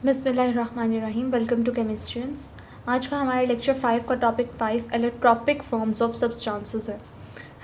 बिस्मिल्लाहिर्रहमानिर्रहीम। Welcome to chemistrians. आज का हमारे लेक्चर 5 का topic 5 allotropic forms of substances है।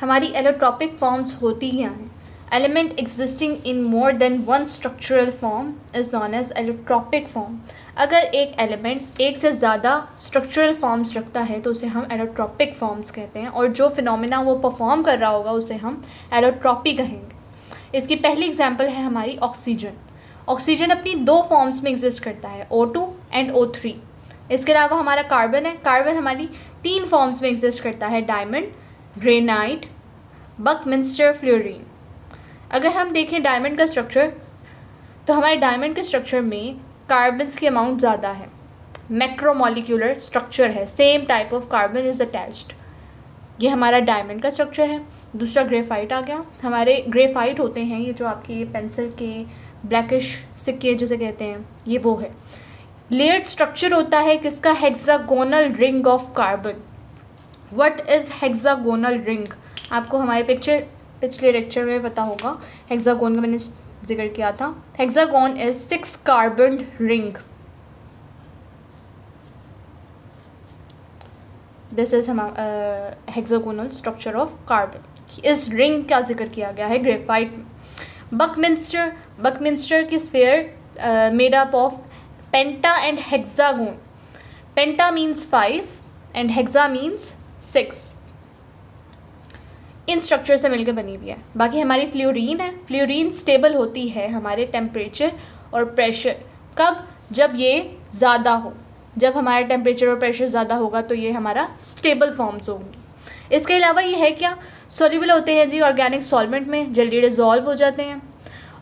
हमारी एलोट्रॉपिक फॉर्म्स होती क्या हैं? Element existing in more than one structural form is known as allotropic form. अगर एक एलिमेंट एक से ज़्यादा स्ट्रक्चरल फॉर्म्स रखता है तो उसे हम एलोट्रॉपिक फॉर्म्स कहते हैं, और जो फिनोमेना वो परफॉर्म कर रहा होगा उसे हम एलोट्रॉपी कहेंगे। इसकी पहली एग्जाम्पल है हमारी ऑक्सीजन। ऑक्सीजन अपनी दो फॉर्म्स में एग्जिस्ट करता है, O2 एंड O3। इसके अलावा हमारा कार्बन है। कार्बन हमारी तीन फॉर्म्स में एग्जिस्ट करता है, डायमंड, ग्रेनाइट, बकमिंस्टर, फ्लोरीन। अगर हम देखें डायमंड का स्ट्रक्चर, तो हमारे डायमंड के स्ट्रक्चर में कार्बन्स की अमाउंट ज़्यादा है। मैक्रोमोलिक्यूलर स्ट्रक्चर है, same type of carbon is attached. ये हमारा डायमंड का स्ट्रक्चर है। दूसरा ग्रेफाइट आ गया। हमारे ग्रेफाइट होते हैं ये जो आपके पेंसिल के ब्लैकिश सिक्के जिसे कहते हैं, ये वो है। लेयर्ड स्ट्रक्चर होता है किसका? Hexagonal ring of carbon. What is hexagonal ring? आपको हमारे पिछले लेक्चर में पता होगा। हेक्सागोन का मैंने जिक्र किया था। Hexagon is 6 carbon ring. This is hexagonal structure of carbon. इस रिंग का जिक्र किया गया है ग्रेफाइट में। बकमिंस्टर की sphere made up of penta and hexagon. Penta means 5 and hexa means 6। In structure से मिलकर बनी हुई है। बाकी हमारी फ्लोरीन है। फ्लोरीन स्टेबल होती है हमारे टेम्परेचर और प्रेशर। कब? जब ये ज़्यादा हो। जब हमारा टेम्परेचर और प्रेशर ज़्यादा होगा तो ये हमारा स्टेबल फॉर्म्स होंगी। इसके अलावा ये है क्या? सॉल्युबल होते हैं जी ऑर्गेनिक सॉल्वेंट में, जल्दी डिज़ोल्व हो जाते हैं।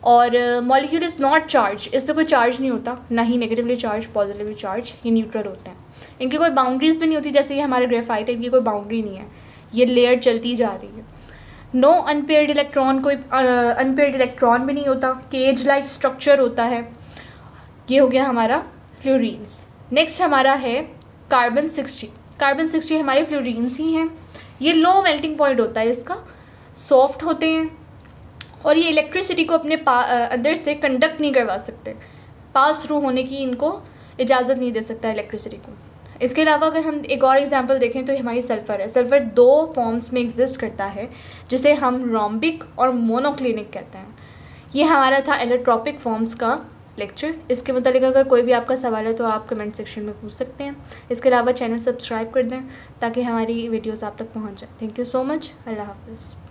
और मॉलिक्यूल इज़ नॉट चार्ज, इस पर कोई चार्ज नहीं होता, ना ही नेगेटिवली चार्ज पॉजिटिवली चार्ज, ये न्यूट्रल होते हैं। इनकी कोई बाउंड्रीज भी नहीं होती, जैसे ये हमारे ग्रेफाइट है, इनकी कोई बाउंड्री नहीं है, ये लेयर चलती जा रही है। नो अनपेयर्ड इलेक्ट्रॉन, कोई अनपेयर्ड इलेक्ट्रॉन भी नहीं होता। केज लाइक स्ट्रक्चर होता है। ये हो गया हमारा फ्लोरीन्स। नेक्स्ट हमारा है कार्बन 60। कार्बन 60 हमारे फ्लोरीन्स ही हैं। ये लो मेल्टिंग पॉइंट होता है इसका, सॉफ्ट होते हैं, और ये इलेक्ट्रिसिटी को अपने अंदर से कंडक्ट नहीं करवा सकते, पास थ्रू होने की इनको इजाज़त नहीं दे सकता इलेक्ट्रिसिटी को। इसके अलावा अगर हम एक और एग्जांपल देखें तो हमारी सल्फ़र है। सल्फ़र दो फॉर्म्स में एग्जिस्ट करता है, जिसे हम रोम्बिक और मोनोक्लिनिक कहते हैं। ये हमारा था एलोट्रॉपिक फॉर्म्स का लेक्चर। इसके मतलब अगर कोई भी आपका सवाल है तो आप कमेंट सेक्शन में पूछ सकते हैं। इसके अलावा चैनल सब्सक्राइब कर दें ताकि हमारी वीडियोज़ आप तक पहुँच जाए। Thank you so much. अल्लाह हाफ़िज़।